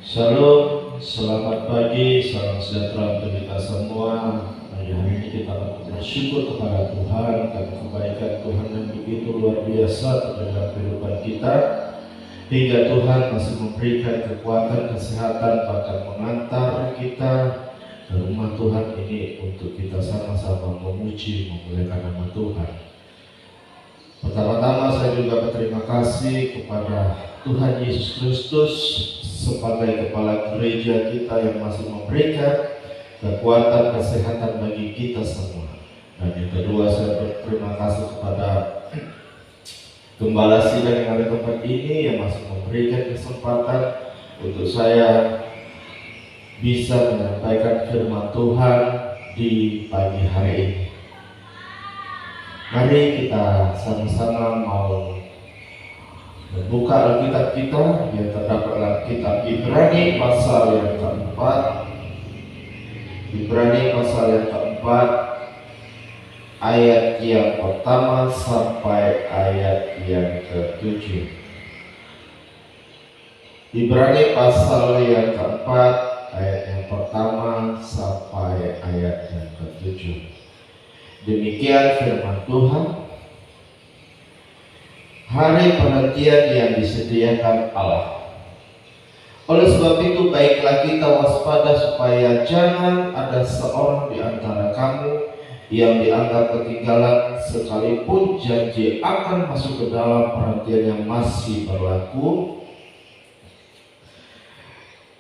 Shalom, selamat pagi, salam sejahtera untuk kita semua. Pagi hari ini kita akan bersyukur kepada Tuhan karena kebaikan Tuhan yang begitu luar biasa dalam kehidupan kita, hingga Tuhan masih memberikan kekuatan, kesehatan, bahkan mengantar kita ke rumah Tuhan ini untuk kita sama-sama memuji, memuliakan nama Tuhan. Pertama-tama saya juga berterima kasih kepada Tuhan Yesus Kristus sebagai kepala gereja kita yang masih memberikan kekuatan, kesehatan bagi kita semua. Dan yang kedua, saya berterima kasih kepada Gembala Sidang yang ada tempat ini yang masih memberikan kesempatan untuk saya bisa menyampaikan firman Tuhan di pagi hari ini. Mari kita sama-sama mau membuka Alkitab kita yang terdapat dalam kitab Ibrani pasal yang keempat. Ibrani pasal yang keempat, ayat yang pertama sampai ayat yang ke-7. Ibrani pasal yang keempat, ayat yang pertama sampai ayat yang ke-7. Demikian firman Tuhan. Hari perhentian yang disediakan Allah. Oleh sebab itu, baiklah kita waspada supaya jangan ada seorang di antara kamu yang dianggap ketinggalan, sekalipun janji akan masuk ke dalam perhentian yang masih berlaku.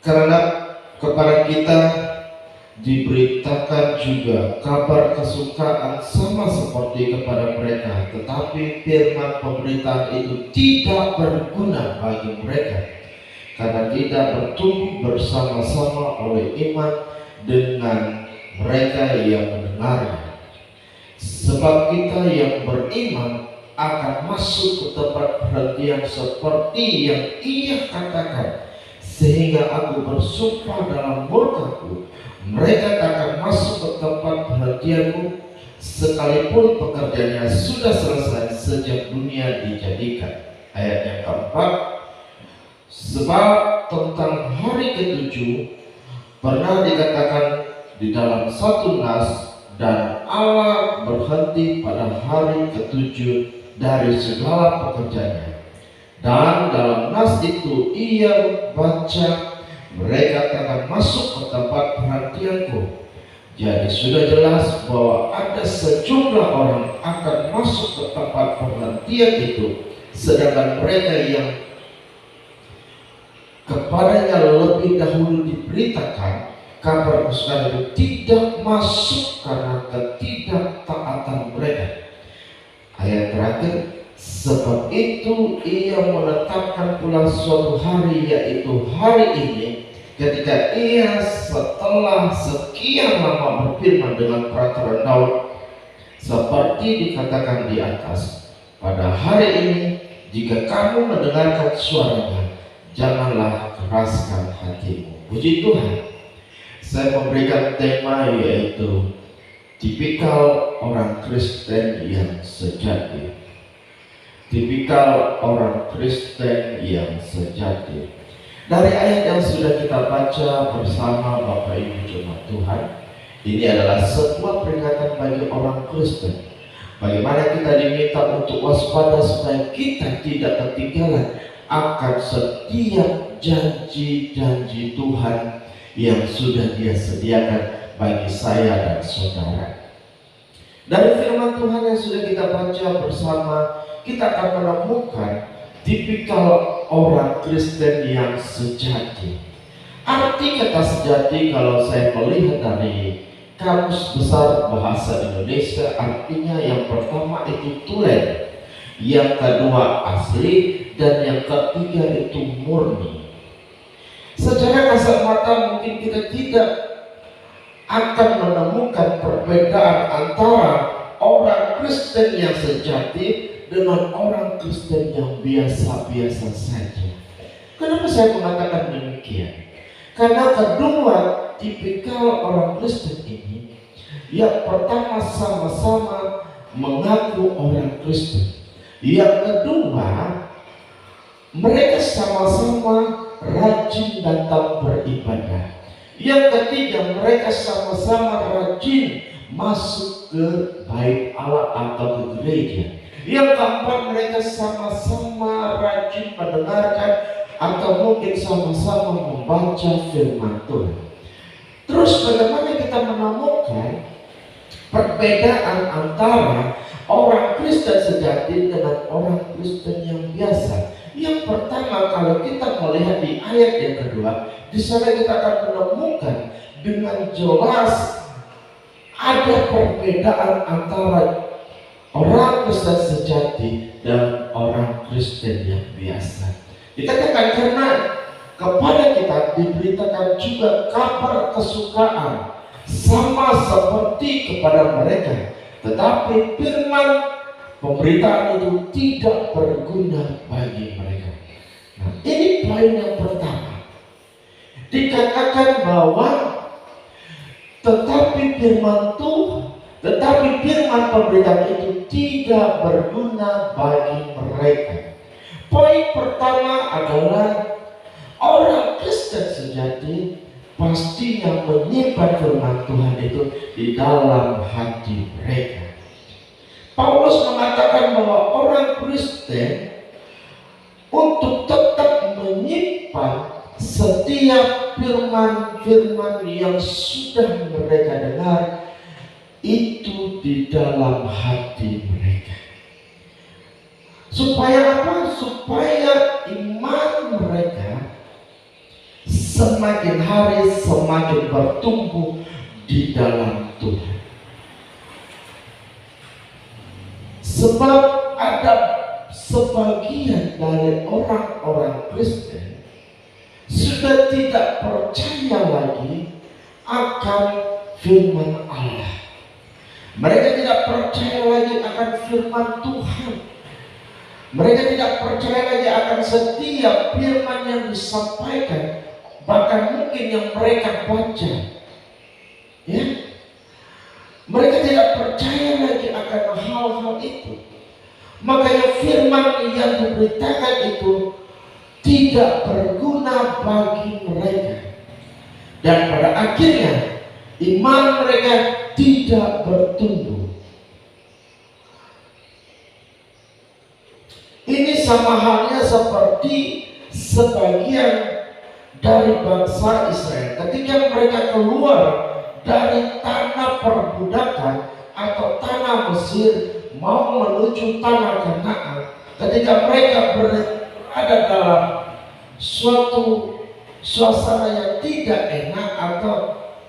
Karena kepada kita diberitakan juga kabar kesukaan sama seperti kepada mereka, tetapi firman pemberitaan itu tidak berguna bagi mereka karena tidak bertumbuh bersama-sama oleh iman dengan mereka yang mendengarnya. Sebab kita yang beriman akan masuk ke tempat perhentian seperti yang ia katakan, sehingga aku bersumpah dalam murkaku, mereka akan masuk ke tempat perhentianmu sekalipun pekerjaannya sudah selesai sejak dunia dijadikan. Ayat yang keempat, sebab tentang hari ketujuh pernah dikatakan di dalam satu nas, dan Allah berhenti pada hari ketujuh dari segala pekerjaannya. Dan dalam nas itu ia baca, mereka akan masuk ke tempat perhentianku. Jadi sudah jelas bahwa ada sejumlah orang akan masuk ke tempat perhentian itu, sedangkan mereka yang kepadanya lebih dahulu diberitakan kabar kesukaan itu tidak masuk karena ketidaktaatan mereka. Ayat terakhir, sebab itu ia menetapkan pula suatu hari, yaitu hari ini, ketika ia setelah sekian lama berfirman dengan peraturan Daud, seperti dikatakan di atas, pada hari ini jika kamu mendengarkan suaranya, janganlah keraskan hatimu. Puji Tuhan. Saya memberikan tema yaitu tipikal orang Kristen yang sejati. Tipikal orang Kristen yang sejati. Dari ayat yang sudah kita baca bersama Bapak Ibu jemaat Tuhan, ini adalah sebuah peringatan bagi orang Kristen. Bagaimana kita diminta untuk waspada supaya kita tidak ketinggalan akan setiap janji-janji Tuhan yang sudah Dia sediakan bagi saya dan saudara. Dari firman Tuhan yang sudah kita baca bersama, kita akan menemukan tipikal orang Kristen yang sejati. Arti kata sejati kalau saya melihat dari Kamus Besar Bahasa Indonesia, artinya yang pertama itu tulen, yang kedua asli, dan yang ketiga itu murni. Secara kasat mata mungkin kita tidak akan menemukan perbedaan antara orang Kristen yang sejati dengan orang Kristen yang biasa-biasa saja. Kenapa saya mengatakan demikian? Karena kedua tipikal orang Kristen ini, yang pertama sama-sama mengaku orang Kristen, yang kedua mereka sama-sama rajin datang beribadah. Yang ketiga, mereka sama-sama rajin masuk ke bait Allah atau ke gereja. Yang keempat, mereka sama-sama rajin mendengarkan atau mungkin sama-sama membaca firman Tuhan. Terus bagaimana kita menemukan perbedaan antara orang Kristen sejati dengan orang Kristen yang biasa? Yang pertama, kalau kita melihat di ayat yang kedua, di sana kita akan menemukan dengan jelas ada perbedaan antara orang Kristen sejati dan orang Kristen yang biasa. Dikatakan karena kepada kita diberitakan juga kabar kesukaan sama seperti kepada mereka, tetapi firman pemberitaan itu tidak berguna bagi mereka. Nah, ini poin yang pertama. Dikatakan bahwa tetapi firman pemberitaan itu tidak berguna bagi mereka. Poin pertama adalah orang Kristen sejati pastinya menyimpan firman Tuhan itu di dalam hati mereka. Paulus mengatakan bahwa orang Kristen untuk tetap menyimpan setiap firman-firman yang sudah mereka dengar itu di dalam hati mereka. Supaya apa? Supaya iman mereka semakin hari semakin bertumbuh di dalam Tuhan. Sebab ada sebagian dari orang-orang Kristen sudah tidak percaya lagi akan firman Allah. Mereka tidak percaya lagi akan firman Tuhan. Mereka tidak percaya lagi akan setiap firman yang disampaikan, bahkan mungkin yang mereka baca. Ya, mereka tidak percaya lagi akan hal-hal itu. Makanya firman yang diberitakan itu tidak berguna bagi mereka, dan pada akhirnya iman mereka tidak bertumbuh. Ini sama halnya seperti sebagian dari bangsa Israel ketika mereka keluar dari tanah perbudakan atau tanah Mesir mau menuju tanah Kanaan. Ketika mereka berada dalam suatu suasana yang tidak enak, atau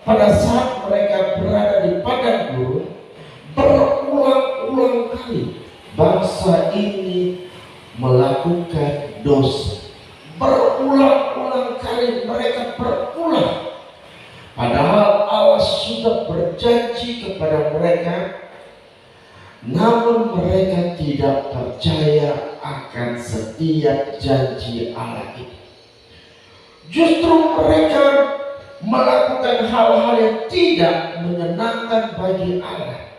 pada saat mereka berada di padang gurun, berulang-ulang kali bangsa ini melakukan dosa. Berulang-ulang kali mereka berulang, padahal Allah sudah berjanji kepada mereka, namun mereka tidak percaya akan setiap janji Allah itu. Justru mereka melakukan hal-hal yang tidak menyenangkan bagi Allah.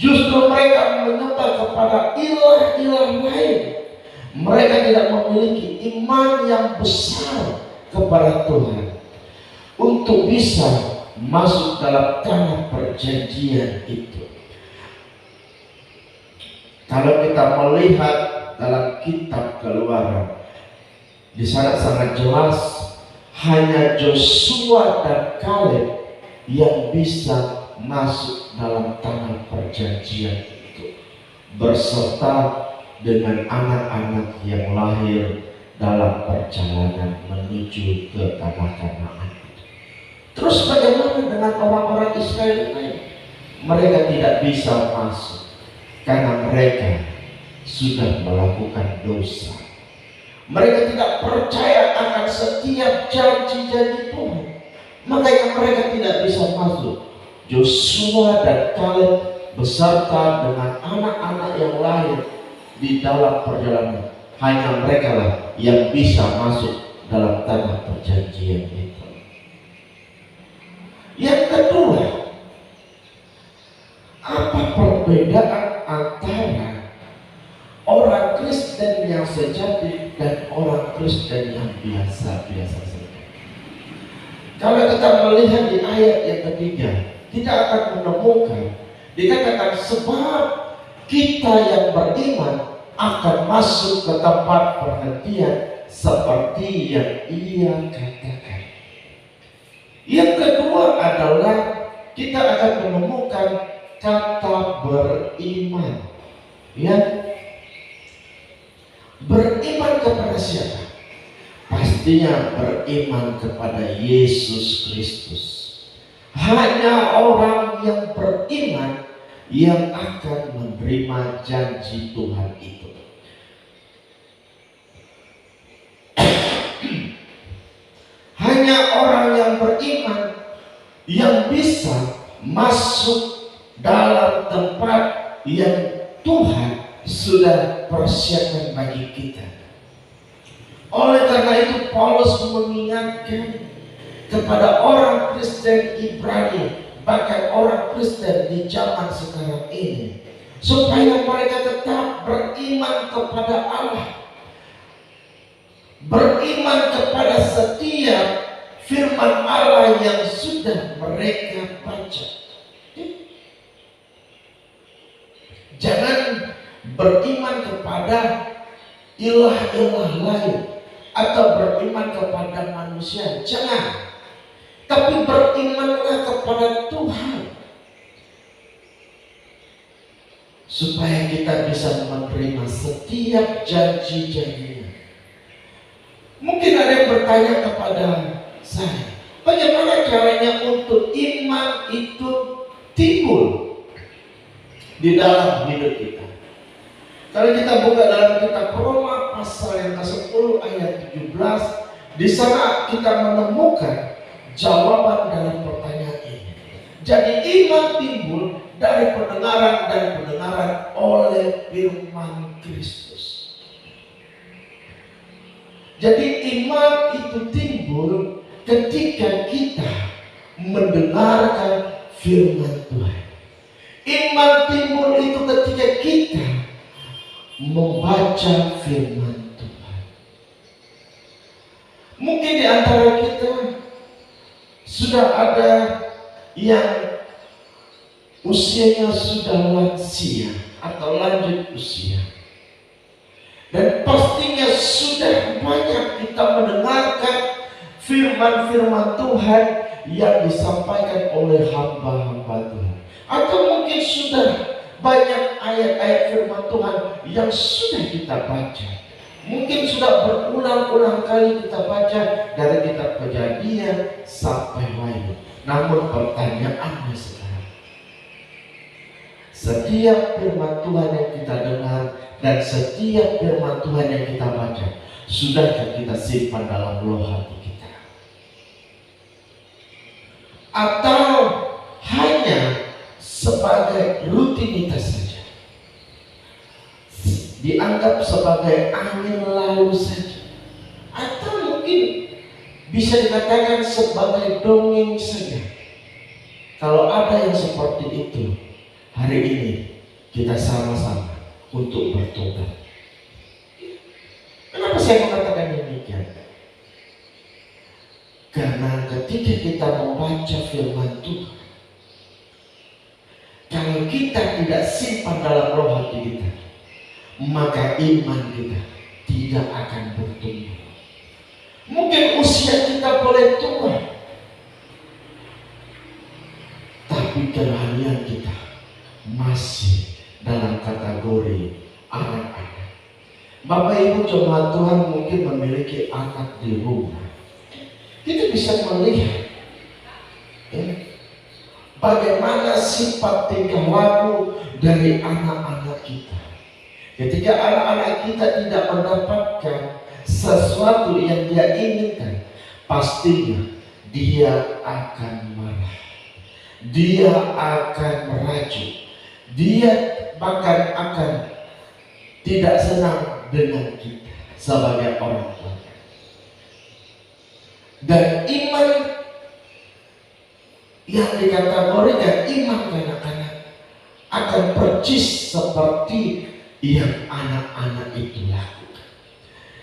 Justru mereka menyembah kepada ilah-ilah lain. Mereka tidak memiliki iman yang besar kepada Tuhan untuk bisa masuk dalam tanah perjanjian itu. Kalau kita melihat dalam kitab Keluaran, di sana sangat jelas hanya Joshua dan Kaleb yang bisa masuk dalam tanah perjanjian itu, berserta dengan anak-anak yang lahir dalam perjalanan menuju ke tanah Kanaan. Terus bagaimana dengan orang-orang Israel lain? Mereka tidak bisa masuk karena mereka sudah melakukan dosa. Mereka tidak percaya akan setiap janji-janji Tuhan, makanya mereka tidak bisa masuk. Joshua dan Kaleb beserta dengan anak-anak yang lahir di dalam perjalanan, hanya mereka lah yang bisa masuk dalam tanah perjanjian itu. Yang kedua, apa perbedaan antara orang Kristen yang sejati dan orang Kristen yang biasa-biasa saja. Kalau kita melihat di ayat yang ketiga, kita akan menemukan dikatakan sebab kita yang beriman akan masuk ke tempat perhentian seperti yang ia katakan. Yang kedua adalah kita akan menemukan kata beriman. Ya, beriman kepada siapa? Pastinya beriman kepada Yesus Kristus. Hanya orang yang beriman yang akan menerima janji Tuhan itu. Hanya orang yang beriman yang bisa masuk dalam tempat yang Tuhan sudah persiapkan bagi kita. Oleh karena itu Paulus mengingatkan kepada orang Kristen Ibrani, bahkan orang Kristen di zaman sekarang ini, supaya mereka tetap beriman kepada Allah, beriman kepada setiap firman Allah yang sudah mereka baca. Jangan beriman kepada ilah-ilah lain atau beriman kepada manusia, jangan. Tapi berimanlah kepada Tuhan, supaya kita bisa menerima setiap janji-janjinya. Mungkin ada yang bertanya kepada saya, bagaimana caranya untuk iman itu timbul di dalam hidup kita? Kalau kita buka dalam kitab Roma pasal yang ke-10 ayat 17, di sana kita menemukan jawaban dalam pertanyaan ini. Jadi iman timbul dari pendengaran dan pendengaran oleh firman Kristus. Jadi iman itu timbul ketika kita mendengarkan firman Tuhan. Iman timbul itu ketika kita membaca firman Tuhan. Mungkin di antara kita sudah ada yang usianya sudah lansia atau lanjut usia, dan pastinya sudah banyak kita mendengarkan firman-firman Tuhan yang disampaikan oleh hamba-hamba Tuhan. Atau mungkin sudah banyak ayat-ayat firman Tuhan yang sudah kita baca. Mungkin sudah berulang-ulang kali kita baca dari kitab Kejadian sampai Wahyu. Namun pertanyaannya sekarang, setiap firman Tuhan yang kita dengar dan setiap firman Tuhan yang kita baca, sudahkah kita simpan dalam lubuk hati kita? Atau hanya sebagai rutinitas saja, dianggap sebagai angin lalu saja, atau mungkin bisa dikatakan sebagai dongeng saja? Kalau ada yang seperti itu, hari ini kita sama-sama untuk bertobat. Kenapa saya mengatakan demikian? Karena ketika kita membaca firman Tuhan, kalau kita tidak simpan dalam roh hati kita, maka iman kita tidak akan bertumbuh. Mungkin usia kita boleh tua, tapi kerohanian kita masih dalam kategori anak-anak. Bapak Ibu jemaat Tuhan mungkin memiliki anak di rumah. Kita bisa melihat bagaimana sifat tingkah laku dari anak-anak kita. Ketika anak-anak kita tidak mendapatkan sesuatu yang dia inginkan, pastinya dia akan marah, dia akan merajuk, dia bahkan akan tidak senang dengan kita sebagai orang tua. Dan iman yang dikategorikan iman kanak-kanak akan persis seperti yang anak-anak itu lakukan.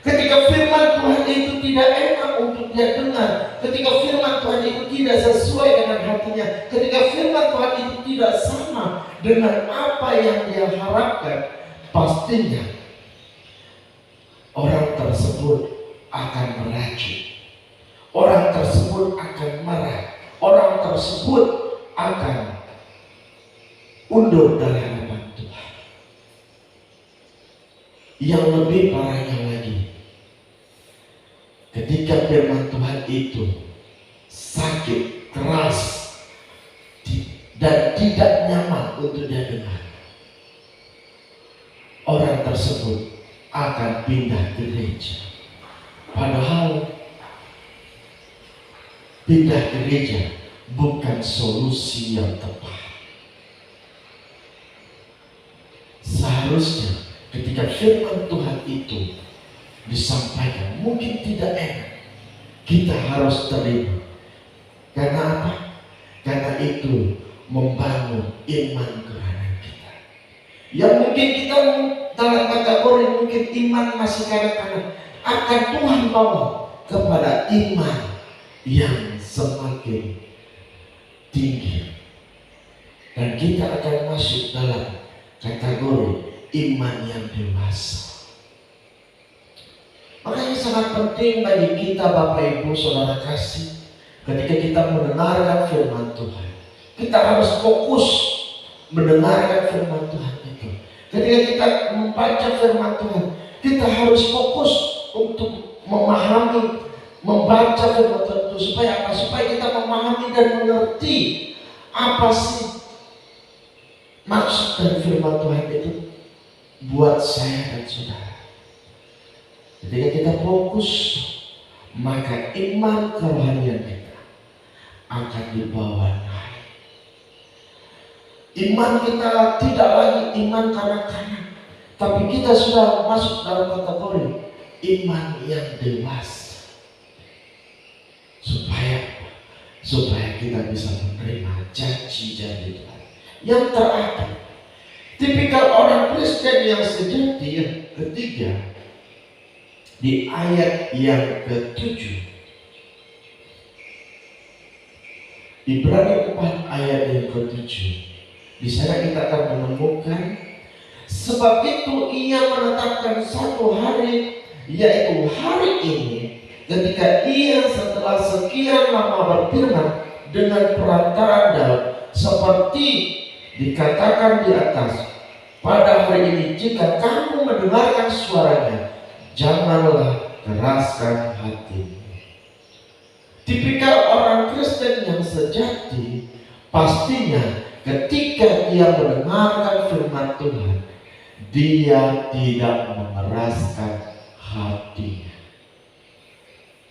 Ketika firman Tuhan itu tidak enak untuk dia dengar, ketika firman Tuhan itu tidak sesuai dengan hatinya, ketika firman Tuhan itu tidak sama dengan apa yang dia harapkan, pastinya orang tersebut akan meracun, orang tersebut akan marah, orang tersebut akan undur dari hadapan Tuhan. Yang lebih parahnya lagi, ketika firman Tuhan itu sakit, keras, dan tidak nyaman untuk dia dengar, orang tersebut akan pindah gereja. Padahal pindah gereja bukan solusi yang tepat. Seharusnya ketika firman Tuhan itu disampaikan, mungkin tidak enak, kita harus terima. Karena apa? Karena itu membangun iman kerohanian kita. Yang mungkin kita dalam kategori mungkin iman masih kanak-kanak, akan Tuhan bawa kepada iman yang semakin tinggi, dan kita akan masuk dalam kategori iman yang dewasa. Makanya sangat penting bagi kita, Bapak Ibu Saudara kasih, ketika kita mendengarkan firman Tuhan, kita harus fokus mendengarkan firman Tuhan itu. Ketika kita membaca firman Tuhan, kita harus fokus untuk memahami, membaca firman Tuhan itu. Supaya apa? Supaya kita memahami dan mengerti apa sih maksud dari firman Tuhan itu buat saya dan saudara. Ketika kita fokus, maka iman kerohanian kita akan dibawa naik. Iman kita tidak lagi iman kanak-kanak, tapi kita sudah masuk dalam kategori iman yang dewasa. Supaya kita bisa menerima janji-janji Tuhan. Yang terakhir, tipikal orang Kristen yang sejati yang ketiga, di ayat yang ke-7, Ibrani 4 ayat yang ke-7, di sana kita akan menemukan, sebab itu ia menetapkan satu hari, yaitu hari ini, ketika ia setelah sekian lama berfirman dengan perantaraan Daud, seperti dikatakan di atas, pada hari ini jika kamu mendengarkan suaranya, janganlah keraskan hatimu. Tipikal orang Kristen yang sejati, pastinya ketika dia mendengarkan firman Tuhan, dia tidak mengeraskan hatinya.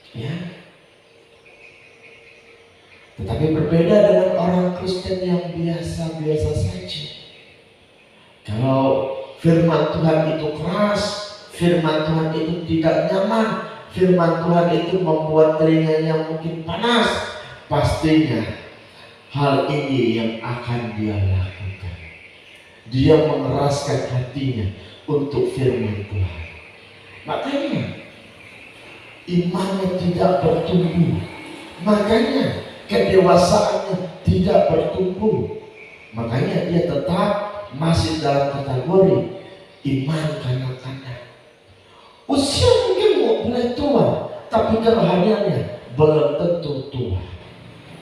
Ya. Tetapi berbeda dengan orang Kristen yang biasa-biasa saja. Kalau firman Tuhan itu keras, firman Tuhan itu tidak nyaman, firman Tuhan itu membuat telinganya mungkin panas, pastinya hal ini yang akan dia lakukan. Dia mengeraskan hatinya untuk firman Tuhan. Makanya imannya tidak bertumbuh, makanya kedewasaannya tidak bertumbuh, makanya dia tetap masih dalam kategori iman kanak-kanak. Usia mungkin mulai tua, tapi kerohaniannya belum tentu tua.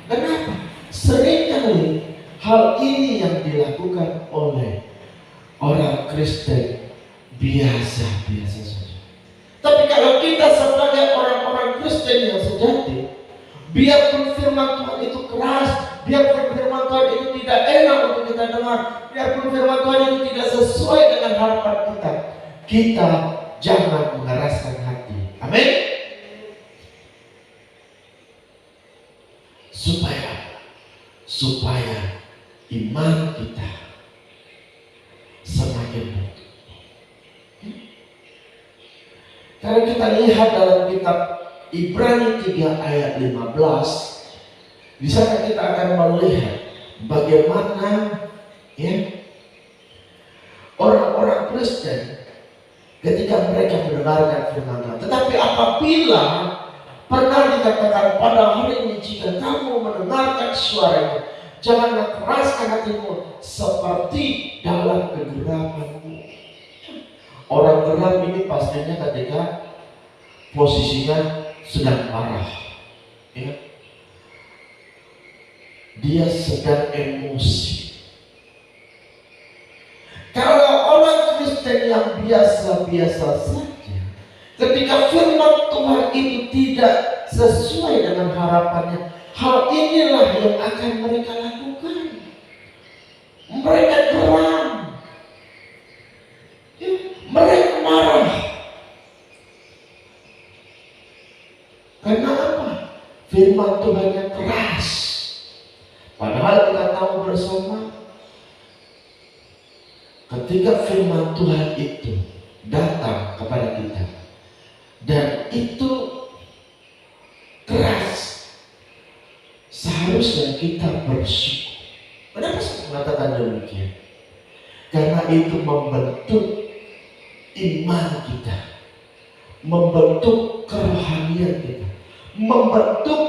Kenapa? Seringkali hal ini yang dilakukan oleh orang Kristen biasa-biasa saja. Tapi kalau kita sebagai orang-orang Kristen yang sejati, biarpun firman Tuhan itu keras, biarpun firman Tuhan itu tidak enak untuk kita dengar, biarpun firman Tuhan itu tidak sesuai dengan harapan kita, kita jangan mengeraskan hati. Amin. Supaya iman kita semakin bertumbuh. Kalau kita lihat dalam kitab Ibrani 3 ayat 15, di sana kita akan melihat bagaimana ya orang-orang Kristen ketika mereka mendengarkan firman Tuhan. Tetapi apabila pernah dikatakan pada hari ini, jika kamu mendengarkan suaranya, janganlah keraskan hatimu seperti dalam kegeramanmu. Orang geram ini pastinya ketika posisinya sedang marah, ya. Dia sedang emosi. Kalau orang Kristen yang biasa-biasa saja, ketika firman Tuhan itu tidak sesuai dengan harapannya, hal inilah yang akan mereka lakukan. Mereka geram, ya, mereka marah. Karena apa? Firman Tuhan yang keras. Padahal kita tahu bersama, ketika firman Tuhan itu datang kepada kita dan itu keras, seharusnya kita bersyukur. Kenapa saya mengatakan demikian? Karena itu membentuk iman kita, membentuk kerohanian kita, membentuk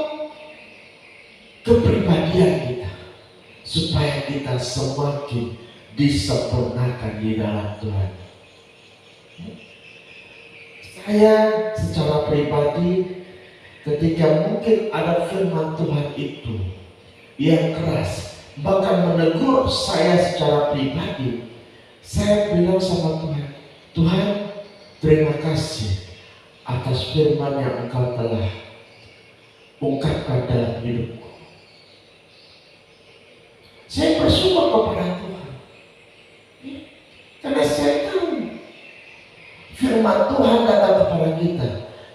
kepribadian kita, supaya kita semakin disempurnakan di dalam Tuhan. Saya secara pribadi, ketika mungkin ada firman Tuhan itu yang keras, bahkan menegur saya secara pribadi, saya bilang sama Tuhan, Tuhan, terima kasih atas firman yang Engkau telah ungkapkan dalam hidupku. Saya bersyukur kepada Tuhan, karena saya tahu firman Tuhan datang kepada kita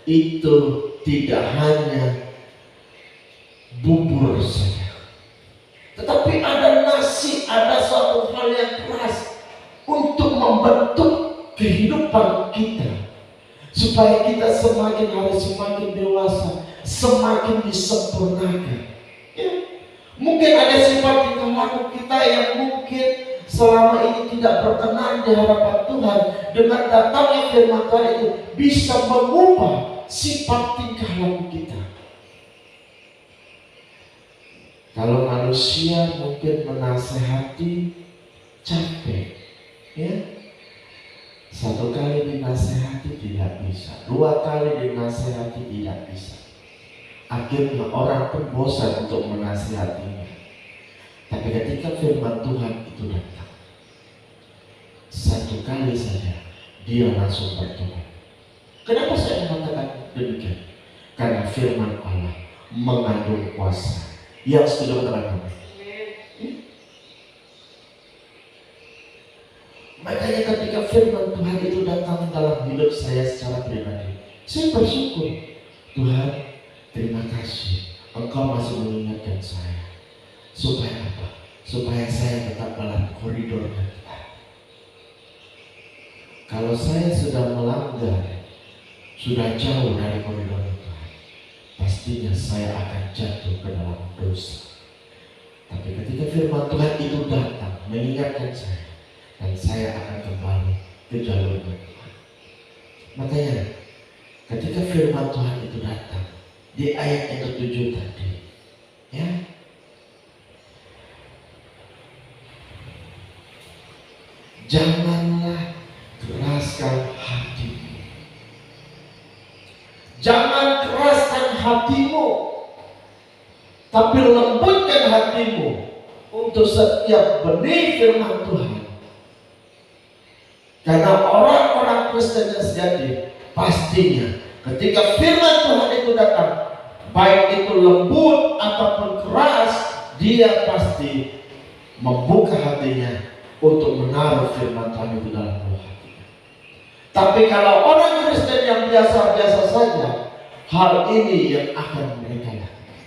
itu tidak hanya bubur saja, tetapi ada nasi, ada suatu hal yang keras untuk membentuk kehidupan kita, supaya kita semakin hari semakin dewasa, semakin disempurnakan. Ya. Mungkin ada sifat tingkah laku kita yang mungkin selama ini tidak berkenan di hadapan Tuhan. Dengan datangnya firman Tuhan itu bisa mengubah sifat tingkah laku kita. Kalau manusia mungkin menasehati capek, ya, satu kali dinasehati tidak bisa, dua kali dinasehati tidak bisa. Akhirnya orang pun bosan untuk menasihatinya. Tapi ketika firman Tuhan itu datang, satu kali saja dia langsung bertobat. Kenapa saya mengatakan demikian? Karena firman Allah mengandung kuasa. Yang setuju katakan kami. Makanya ketika firman Tuhan itu datang dalam hidup saya secara pribadi, saya bersyukur. Tuhan, terima kasih Engkau masih mengingatkan saya. Supaya apa? Supaya saya tetap dalam koridornya Tuhan. Kalau saya sudah melanggar, sudah jauh dari koridor Tuhan, pastinya saya akan jatuh ke dalam dosa. Tapi ketika firman Tuhan itu datang mengingatkan saya, dan saya akan kembali ke jalur Tuhan. Makanya ketika firman Tuhan itu datang di ayat yang ke-7 tadi, ya, janganlah keraskan hatimu. Jangan keraskan hatimu, tapi lembutkan hatimu untuk setiap benih firman Tuhan. Karena orang-orang Kristen yang sejati pastinya ketika firman Tuhan itu datang, baik itu lembut ataupun keras, dia pasti membuka hatinya untuk menaruh firman Tuhan itu dalam hatinya. Tapi kalau orang Kristen yang biasa-biasa saja, hal ini yang akan mereka lakukan.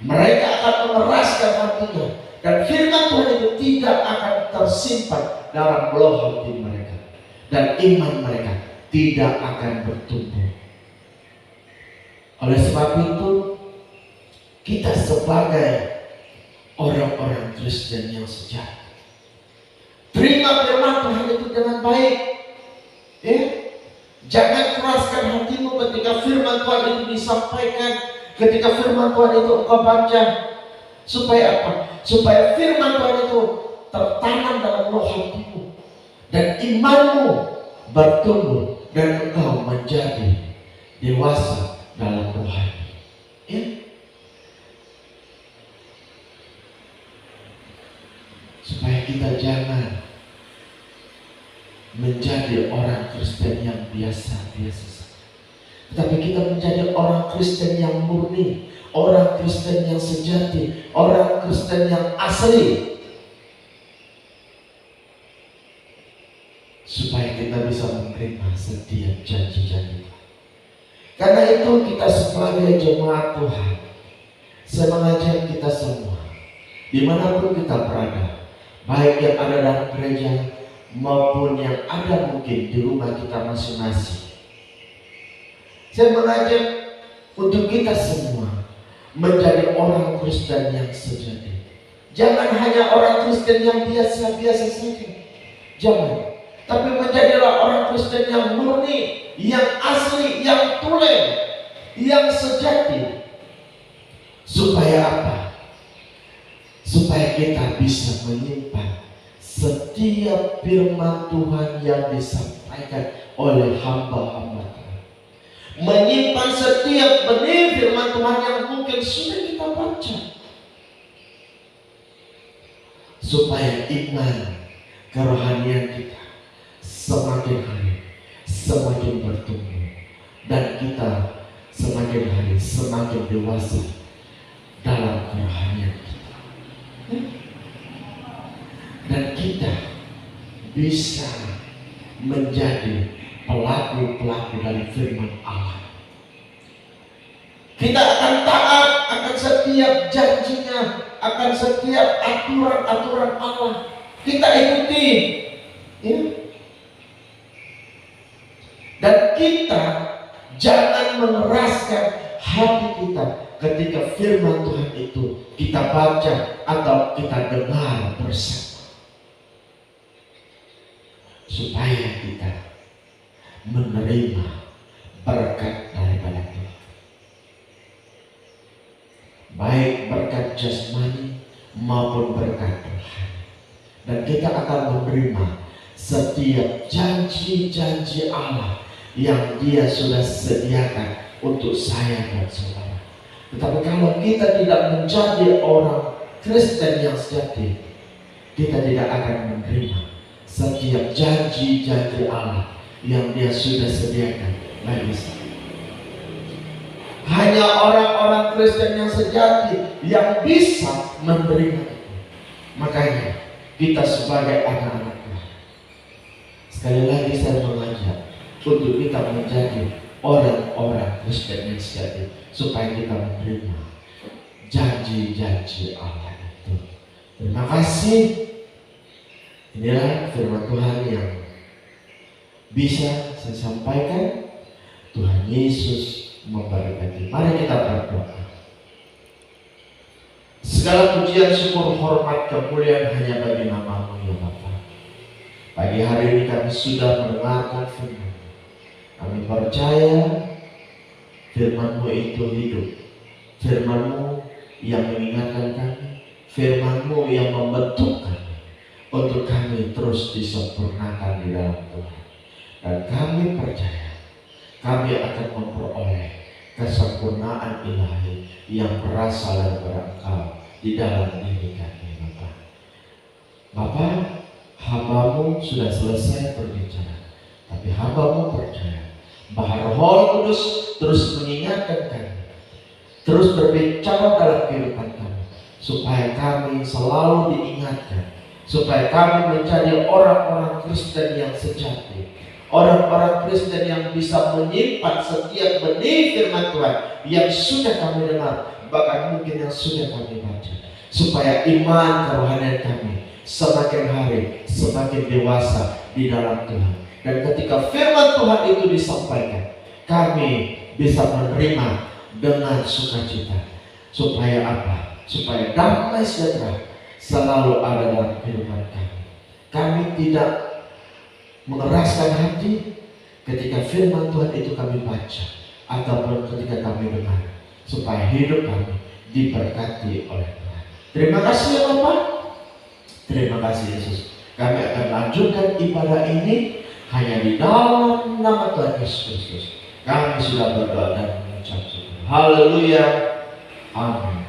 Mereka akan mengeraskan hatinya, dan firman Tuhan itu tidak akan tersimpan dalam belah hati mereka, dan iman mereka tidak akan bertumbuh. Oleh sebab itu, kita sebagai orang-orang Kristen yang sejati, terima firman Tuhan itu dengan baik, Jangan keraskan hatimu ketika firman Tuhan itu disampaikan, ketika firman Tuhan itu engkau baca. Supaya apa? Supaya firman Tuhan itu tertanam dalam roh hatimu dan imanmu bertumbuh dan engkau menjadi dewasa dalam rohani. Ya? Supaya kita jangan menjadi orang Kristen yang biasa-biasa saja, tetapi kita menjadi orang Kristen yang murni, orang Kristen yang sejati, orang Kristen yang asli, supaya kita bisa menerima setiap janji-janji Tuhan. Karena itu kita sebagai jemaat Tuhan, saya mengajak kita semua, dimanapun kita berada, baik yang ada dalam gereja maupun yang ada mungkin di rumah kita masing-masing, saya mengajak untuk kita semua menjadi orang Kristen yang sejati. Jangan hanya orang Kristen yang biasa-biasa saja, jangan. Tapi menjadilah orang Kristen yang murni, yang asli, yang tulen, yang sejati. Supaya apa? Supaya kita bisa menyimpan setiap firman Tuhan yang disampaikan oleh hamba-hamba Tuhan. Menyimpan setiap benih firman Tuhan yang mungkin sudah kita baca. Supaya iman, kerohanian kita semakin hari semakin bertumbuh, dan kita semakin hari semakin dewasa dalam kerohanian kita, dan kita bisa menjadi pelaku-pelaku dari firman Allah. Kita akan taat akan setiap janjinya, akan setiap aturan-aturan Allah. Kita ikuti, ya. Dan kita jangan mengeraskan hati kita ketika firman Tuhan itu kita baca atau kita dengar bersama, supaya kita menerima berkat daripada Tuhan, baik berkat jasmani maupun berkat rohani. Dan kita akan menerima setiap janji-janji Allah yang Dia sudah sediakan untuk saya dan saudara. Tetapi kalau kita tidak menjadi orang Kristen yang sejati, kita tidak akan menerima setiap janji-janji Allah yang Dia sudah sediakan bagi saya. Hanya orang-orang Kristen yang sejati yang bisa menerima itu. Makanya kita sebagai anak-anak Tuhan, sekali lagi saya mengajak untuk kita menjadi orang-orang Kristen yang sejati, supaya kita menerima janji-janji Allah itu. Terima kasih. Inilah firman Tuhan yang bisa saya sampaikan. Tuhan Yesus memberkati. Mari kita berdoa. Segala pujian, syukur, hormat, kemuliaan hanya bagi nama-Mu ya Bapa. Pagi hari ini kami sudah mendengarkan firman. Kami percaya firman-Mu itu hidup, firman-Mu yang mengingatkan kami, firman-Mu yang membentuk kami untuk kami terus disempurnakan di dalam Tuhan. Dan kami percaya kami akan memperoleh kesempurnaan ilahi yang berasal daripada Engkau di dalam diri kami, Bapa. Bapa, hamba-Mu sudah selesai berbicara, tapi hamba-Mu percaya bahwa Roh Kudus terus mengingatkan kami, terus berbicara dalam kehidupan kami, supaya kami selalu diingatkan, supaya kami menjadi orang-orang Kristen yang sejati, orang-orang Kristen yang bisa menyimpan setiap benih firman Tuhan yang sudah kami dengar, bahkan mungkin yang sudah kami baca, supaya iman kerohanian kami semakin hari semakin dewasa di dalam Tuhan. Dan ketika firman Tuhan itu disampaikan, kami bisa menerima dengan sukacita. Supaya apa? Supaya damai sejahtera selalu ada dalam kehidupan kami. Kami tidak mengeraskan hati, ketika firman Tuhan itu kami baca ataupun ketika kami dengar, supaya hidup kami diberkati oleh Tuhan. Terima kasih ya Bapak. Terima kasih Yesus. Kami akan lanjutkan ibadah ini hanya di dalam nama Tuhan Yesus Kristus. Kami sudah berdoa dan mengucap syukur. Haleluya. Amin.